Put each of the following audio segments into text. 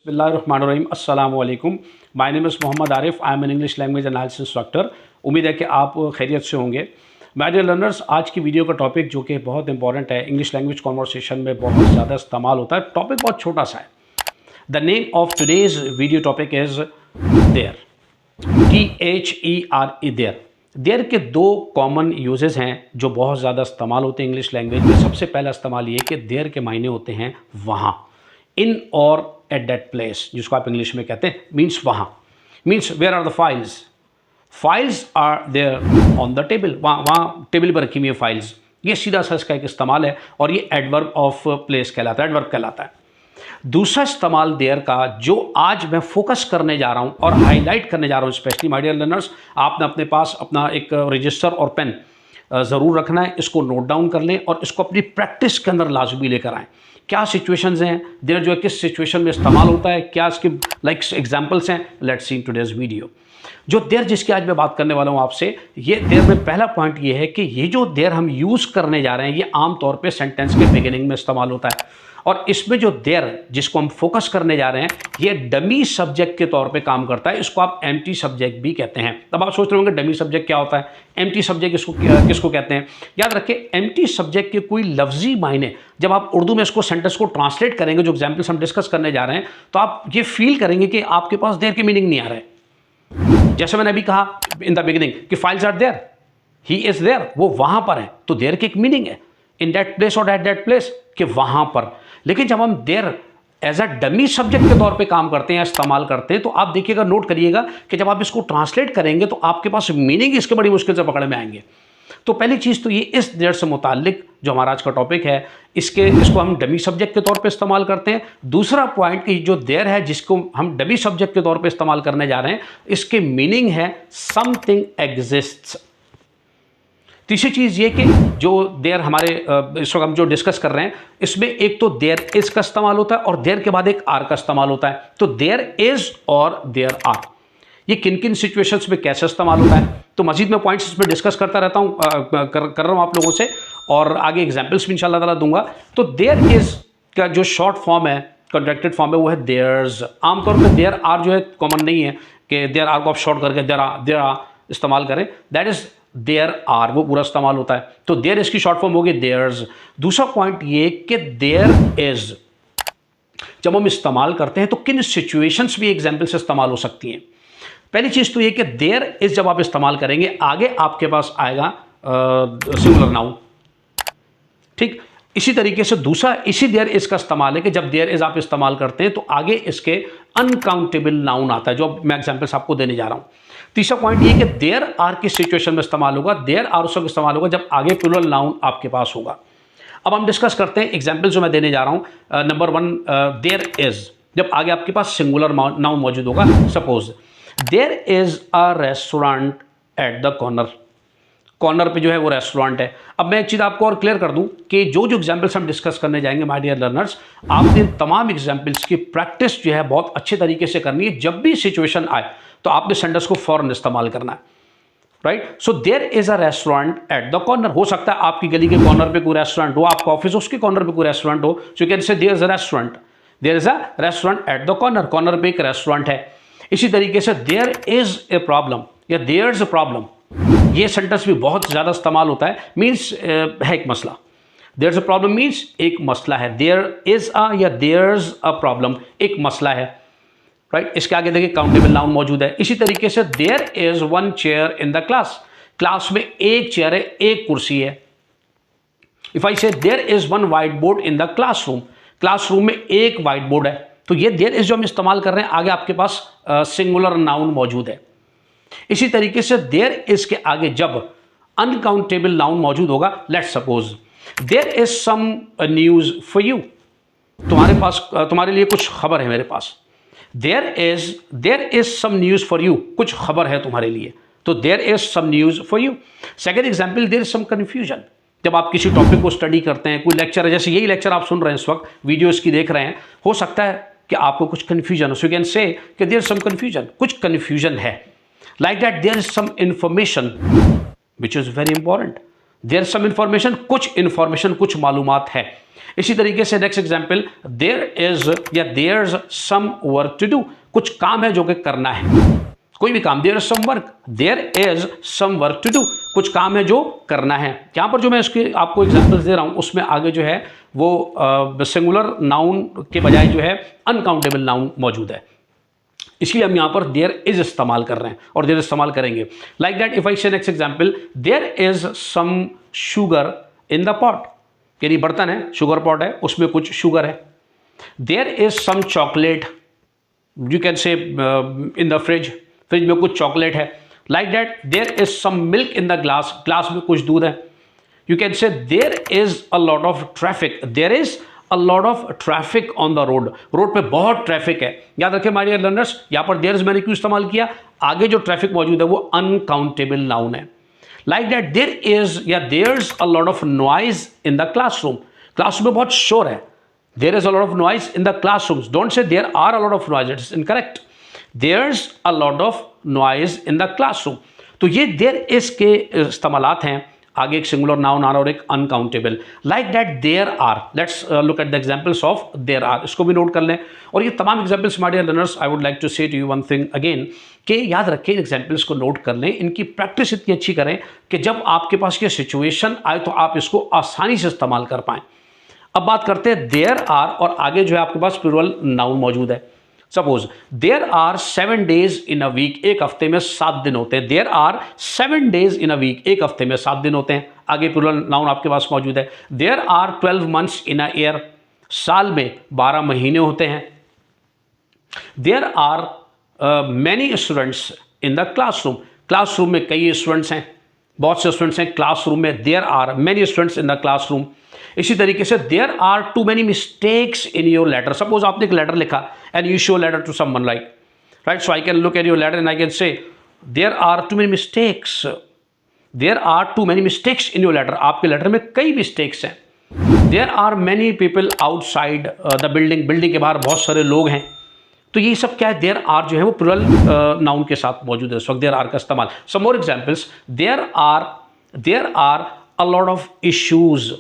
बिस्मिल्लाहिर्रहमानिर्रहीम, अस्सलाम वालेकुम। My name is Mohammad Arif. I am an English language analysis instructor. उम्मीद है कि आप खैरियत से होंगे। माय डियर लर्नर्स, आज की वीडियो का टॉपिक जो कि बहुत इंपॉर्टेंट है, इंग्लिश लैंग्वेज कॉन्वर्सेशन में बहुत ज़्यादा इस्तेमाल होता है। टॉपिक बहुत छोटा सा है। The name of today's video topic is there, THERE, there. There के दो कॉमन यूजेस हैं जो बहुत ज़्यादा इस्तेमाल होते हैं इंग्लिश लैंग्वेज में। सबसे पहला इस्तेमाल ये कि देयर के मायने होते हैं वहाँ, इन और एट दैट प्लेस, जिसको आप इंग्लिश में कहते हैं मीन्स वहाँ। Means where are the files, files are there on the table, वहाँ टेबल पर रखी हुई है फाइल्स। ये सीधा सा इसका एक इस्तेमाल है और ये एडवर्ब ऑफ प्लेस कहलाता है, एडवर्ब कहलाता है। दूसरा इस्तेमाल देयर का जो आज मैं फोकस करने जा रहा हूँ और हाईलाइट करने जा रहा हूँ, स्पेशली माय डियर लर्नर्स, आपने अपने पास अपना एक रजिस्टर और पेन ज़रूर रखना है। इसको नोट डाउन कर लें और इसको अपनी प्रैक्टिस के अंदर लाजमी लेकर आएँ। क्या सिचुएशंस हैं देयर, जो है किस सिचुएशन में इस्तेमाल होता है, क्या इसके एग्जांपल्स हैं। Let's see in today's video. जो देयर जिसकी आज मैं बात करने वाला हूँ आपसे, ये देयर में पहला पॉइंट ये है कि ये जो देयर हम यूज़ करने जा रहे हैं, ये आमतौर पे सेंटेंस के बिगिनिंग में इस्तेमाल होता है। और इसमें जो देयर जिसको हम फोकस करने जा रहे हैं, ये डमी सब्जेक्ट के तौर पे काम करता है। इसको आप एम्प्टी सब्जेक्ट भी कहते हैं। तब आप सोच रहे होंगे डमी सब्जेक्ट क्या होता है, एम्प्टी सब्जेक्ट किसको कहते हैं। याद रखिए, एम्प्टी सब्जेक्ट के कोई लफ्जी मायने जब आप उर्दू में इसको सेंटेंस को ट्रांसलेट करेंगे, जो एग्जाम्पल्स हम डिस्कस करने जा रहे हैं, तो आप ये फील करेंगे कि आपके पास देयर के मीनिंग नहीं आ रहा है। जैसे मैंने अभी कहा इन द बिगिनिंग कि files are there, he is there, वो वहां पर है, तो देयर के एक मीनिंग है इन दैट प्लेस और एट दैट प्लेस, कि वहां पर। लेकिन जब हम there as a dummy subject के तौर पे काम करते हैं, इस्तेमाल करते हैं, तो आप देखिएगा, नोट करिएगा कि जब आप इसको ट्रांसलेट करेंगे तो आपके पास मीनिंग इसके बड़ी मुश्किल से पकड़ में आएंगे। तो पहली चीज़ तो ये, इस देयर से मुताल्लिक जो हमारा आज का टॉपिक है, इसको हम डमी सब्जेक्ट के तौर पे इस्तेमाल करते हैं। दूसरा पॉइंट कि जो देयर है जिसको हम डमी सब्जेक्ट के तौर पे इस्तेमाल करने जा रहे हैं, इसके मीनिंग है समथिंग एग्जिस्ट्स। तीसरी चीज़ ये कि जो देयर हमारे इस वक्त हम जो डिस्कस कर रहे हैं, इसमें एक तो देयर इज का इस्तेमाल होता है और देयर के बाद एक आर का इस्तेमाल होता है। तो देयर इज और देयर आर, ये किन किन सिचुएशंस में कैसे इस्तेमाल होता है, तो मजीद मैं पॉइंट्स इसमें डिस्कस करता रहता हूँ, कर रहा हूँ आप लोगों से, और आगे एग्जाम्पल्स भी इंशाल्लाह ताला दूंगा। तो देयर इज का जो शॉर्ट फॉर्म है, कॉन्ट्रैक्टेड फॉर्म है, वो है देयर्स। आमतौर पर देयर आर जो है कॉमन नहीं है कि देयर आर को आप शॉर्ट करके देयर आर इस्तेमाल करें। दैट इज देयर आर, वो पूरा इस्तेमाल होता है। तो देयर इसकी शॉर्ट फॉर्म होगी देयर्स। दूसरा पॉइंट ये कि देयर इज जब हम इस्तेमाल करते हैं तो किन सिचुएशंस भी एग्जाम्पल से इस्तेमाल हो सकती हैं। पहली चीज तो ये कि देयर इज जब आप इस्तेमाल करेंगे, आगे आपके पास आएगा सिंगुलर नाउन, ठीक। इसी तरीके से दूसरा इसी देयर इज का इस्तेमाल है कि जब देयर इज आप इस्तेमाल करते हैं तो आगे इसके अनकाउंटेबल नाउन आता है, जो मैं एग्जाम्पल्स आपको देने जा रहा हूं। तीसरा पॉइंट ये कि देयर आर की सिचुएशन में इस्तेमाल होगा, देयर आर उस वक्त इस्तेमाल होगा जब आगे प्लूरल नाउन आपके पास होगा। अब हम डिस्कस करते हैं एग्जाम्पल जो मैं देने जा रहा हूं। नंबर 1, देयर इज जब आगे आपके पास सिंगुलर नाउन मौजूद होगा। Suppose there is a restaurant at the corner, corner पे जो है वो रेस्टोरेंट है। अब मैं एक चीज़ आपको और क्लियर कर दूं कि जो एग्जाम्पल्स हम डिस्कस करने जाएंगे माय डियर लर्नर्स, आपने तमाम एग्जाम्पल्स की प्रैक्टिस जो है बहुत अच्छे तरीके से करनी है। जब भी सिचुएशन आए तो आपने सेंटेंस को फौरन इस्तेमाल करना है, right. So there is a restaurant at the corner. हो सकता है आपकी गली के कॉर्नर पे कोई रेस्टोरेंट हो, आपका ऑफिस उसके कॉर्नर पे कोई रेस्टोरेंट हो, so can say there is a restaurant, there is a restaurant at the corner, corner पे एक रेस्टोरेंट है। इसी तरीके से देयर इज ए प्रॉब्लम या देयर इज अ प्रॉब्लम, ये सेंटेंस भी बहुत ज़्यादा इस्तेमाल होता है। मीन्स है एक मसला, there is a problem means एक मसला है। देयर इज अ या देयर इज अ प्रॉब्लम, एक मसला है, राइट। इसके आगे देखिए काउंटेबल नाउन मौजूद है। इसी तरीके से there is one chair in the class, class में एक चेयर है, एक कुर्सी है। If I say there is one white board in the classroom, classroom में एक व्हाइट बोर्ड है। तो ये देयर इज जो हम इस्तेमाल कर रहे हैं, आगे आपके पास सिंगुलर नाउन मौजूद है। इसी तरीके से देयर इज के आगे जब अनकाउंटेबल नाउन मौजूद होगा, let's suppose there is some news for you, तुम्हारे पास तुम्हारे लिए कुछ खबर है मेरे पास। There is some news for you, कुछ खबर है तुम्हारे लिए, तो there is some news for you. Second example, there is some confusion, जब आप किसी टॉपिक को स्टडी करते हैं, कोई लेक्चर है, जैसे यही लेक्चर आप सुन रहे हैं इस वक्त, वीडियो इसकी देख रहे हैं, हो सकता है कि आपको कुछ कन्फ्यूजन हो, सो यू कैन से कि देयर इज सम कन्फ्यूजन, कुछ कन्फ्यूजन है। Like that there is some information which is very important, there some information, कुछ इंफॉर्मेशन, कुछ मालूमात है। इसी तरीके से नेक्स्ट एग्जाम्पल, देयर इज या there is some work to do, कुछ काम है जो कि करना है, कोई भी काम, there is some work, there is some work to do, कुछ काम है जो करना है। यहां पर जो मैं इसके आपको एग्जाम्पल्स दे रहा हूं उसमें आगे जो है वो सिंगुलर नाउन के बजाय जो है अनकाउंटेबल नाउन मौजूद है, इसलिए हम यहां पर देयर इज इस्तेमाल कर रहे हैं और देयर इस्तेमाल करेंगे। Like that if I say next example, there is some sugar in the pot, यानी बर्तन है, शुगर पॉट है, उसमें कुछ शुगर है। There is some chocolate, you can say in the fridge, fridge में कुछ चॉकलेट है। Like that there is some milk in the glass, glass में कुछ दूध है। You can say there is a lot of traffic, there is a lot of traffic on the road, road पे बहुत traffic है। याद रखें माय डियर लर्नर्स, यहां पर देयर इज मैंने क्यों इस्तेमाल किया, आगे जो ट्रैफिक मौजूद है वो अनकाउंटेबल नाउन है। लाइक दैट देयर इज या there's a lot of noise in the classroom, classroom में बहुत शोर है, there is a lot of noise in the classrooms, don't say there are a lot of noise, it is incorrect, there's a lot of noise in the classroom. तो ये there is के इस्तेमालात हैं, आगे एक सिंगुलर नाउन आ रहा और एक uncountable. Like that there are, let's look at the examples of there are, इसको भी नोट कर लें। और ये तमाम examples my dear learners, I would like to say to you one thing again, कि याद रखें एग्जांपल्स को नोट कर लें, इनकी प्रैक्टिस इतनी अच्छी करें कि जब आपके पास ये सिचुएशन आए तो आप इसको आसानी से इस्तेमाल कर पाएं। अब बात करते हैं देयर आर और आगे जो है आपके पास प्लूरल नाउन मौजूद है। Suppose there are 7 days in a week, एक हफ्ते में 7 दिन होते हैं। There are 7 days in a week, एक हफ्ते में 7 दिन होते हैं। आगे प्लूरल नाउन आपके पास मौजूद है। There are 12 months in a year, साल में 12 महीने होते हैं। There are many students in the classroom, classroom में कई स्टूडेंट्स हैं, बहुत से स्टूडेंट्स हैं क्लासरूम में। There are many students in the classroom. इसी तरीके से there are too many mistakes in your letter, suppose आपने एक लेटर लिखा and you show letter to someone, like right, so I can look at your letter and I can say there are too many mistakes, there are too many mistakes in your letter, आपके letter में कई mistakes हैं। There are many people outside the building, building के बाहर बहुत सारे लोग हैं। तो ये सब क्या है, देयर आर जो है वो प्लूरल नाउन के साथ मौजूद है इस वक्त, देयर आर का इस्तेमाल। Some more examples, there are a lot of issues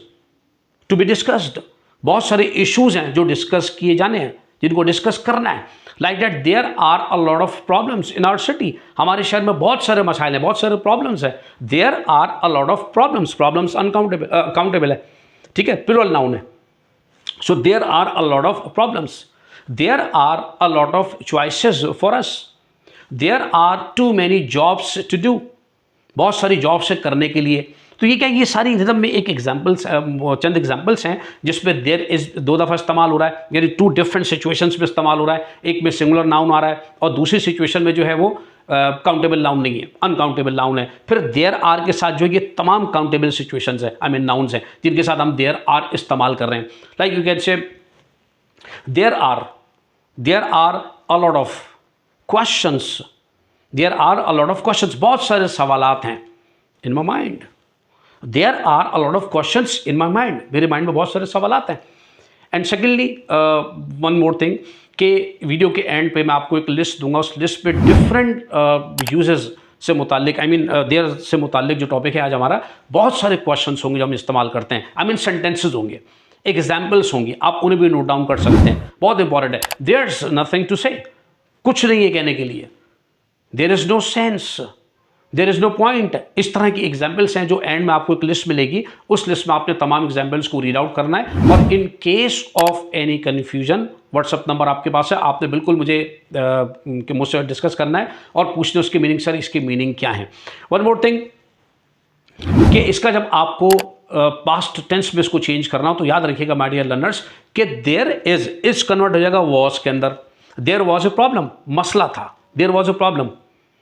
to be discussed, बहुत सारे इश्यूज हैं जो डिस्कस किए जाने हैं, जिनको डिस्कस करना है। Like that there are a lot of problems in our city, हमारे शहर में बहुत सारे मसाइल हैं, बहुत सारे प्रॉब्लम्स हैं। There are a lot of problems, problems uncountable है, ठीक है, प्लूरल नाउन है। So there are a lot of problems, there are a lot of choices for us, there are too many jobs to do, बहुत सारी jobs है करने के लिए। तो ये क्या, ये सारी रिदम में एक एग्जाम्पल्स, चंद एग्जाम्पल्स हैं जिसमें देयर इज 2 दफ़ा इस्तेमाल हो रहा है, यानी 2 डिफरेंट सिचुएशंस में इस्तेमाल हो रहा है। एक में सिंगुलर नाउन आ रहा है और दूसरी सिचुएशन में जो है वो काउंटेबल नाउन नहीं है, अनकाउंटेबल नाउन है। फिर देयर आर के साथ जो ये तमाम काउंटेबल सिचुएशंस है, आई मीन नाउन्स हैं, जिनके साथ हम देयर आर इस्तेमाल कर रहे हैं। Like you can say there are a lot of questions, there are a lot of questions, बहुत सारे सवालात हैं in my mind. There are a lot of questions in my mind, मेरे माइंड में बहुत सारे सवालात हैं। And secondly one more thing, कि वीडियो के एंड पे मैं आपको एक लिस्ट दूंगा, उस लिस्ट पे डिफरेंट यूजेस से मुतालिक, आई मीन देयर से मुतालिक जो टॉपिक है आज हमारा, बहुत सारे क्वेश्चंस होंगे जो हम इस्तेमाल करते हैं, आई मीन सेंटेंसेज होंगे, एग्जाम्पल्स होंगी, आप उन्हें भी नोट डाउन कर सकते हैं, बहुत इंपॉर्टेंट है। देयर इज नथिंग टू से, कुछ नहीं है कहने के लिए। There is no sense, there is no point, इस तरह की एग्जाम्पल्स हैं जो एंड में आपको एक लिस्ट मिलेगी, उस लिस्ट में आपने तमाम एग्जाम्पल्स को रीड आउट करना है। और in case of any confusion, WhatsApp number आपके पास है, आपने बिल्कुल मुझसे डिस्कस करना है और पूछना उसकी मीनिंग, सर इसकी मीनिंग क्या है। वन मोर थिंग, कि इसका जब आपको पास्ट टेंस में इसको चेंज करना हो तो याद रखिएगा माय डियर लर्नर्स कि देयर इज कन्वर्ट हो जाएगा वॉज के अंदर। देयर वॉज ए प्रॉब्लम, मसला था, there was a problem,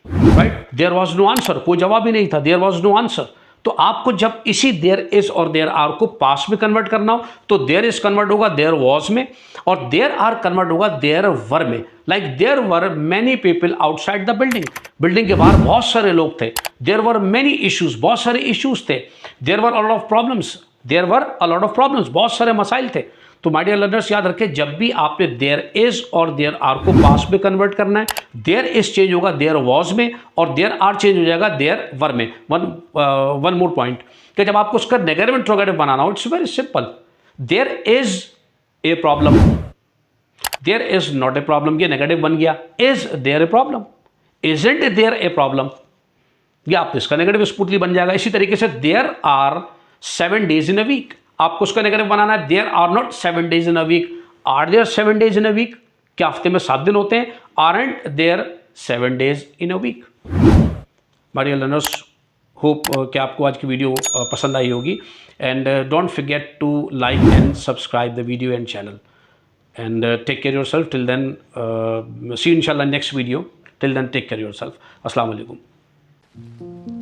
right, there was no answer, कोई जवाब ही नहीं था, देयर वॉज नो आंसर। तो आपको जब इसी देयर इज और देयर आर को पास में कन्वर्ट करना हो तो देयर इज कन्वर्ट होगा देयर वॉज में और देयर आर कन्वर्ट होगा देयर वर में। Like there were many people outside the building, building के बाहर बहुत सारे लोग थे। देयर वर मैनी इश्यूज, बहुत सारे इश्यूज थे। There were a lot of problems, there were a lot of problems, बहुत सारे मसाइल थे। तो माय डियर लर्नर्स याद रखें, जब भी आपने देयर इज और देयर आर को पास्ट में कन्वर्ट करना है, देयर इज चेंज होगा देयर वॉज में और देयर आर चेंज हो जाएगा देयर वर में। वन मोर पॉइंट कि जब आपको उसका नेगेटिव इंट्रोगेटिव बनाना हो, it's very simple. There is a problem, there is not a problem, ये नेगेटिव बन गया। Is there a problem, isn't there a problem, ये आप इसका नेगेटिव स्मूथली बन जाएगा। इसी तरीके से there are 7 days in a week, आपको उसका नेगेटिव बनाना है। There are not 7 days in a week, are there 7 days in a week, क्या हफ्ते में 7 दिन होते हैं? Aren't there 7 days in a week. My dear learners, hope कि आपको आज की वीडियो पसंद आई होगी, and don't forget to like and subscribe the video and channel, and take care yourself till then. See you inshallah next video. Till then, take care yourself. Assalamu alaikum.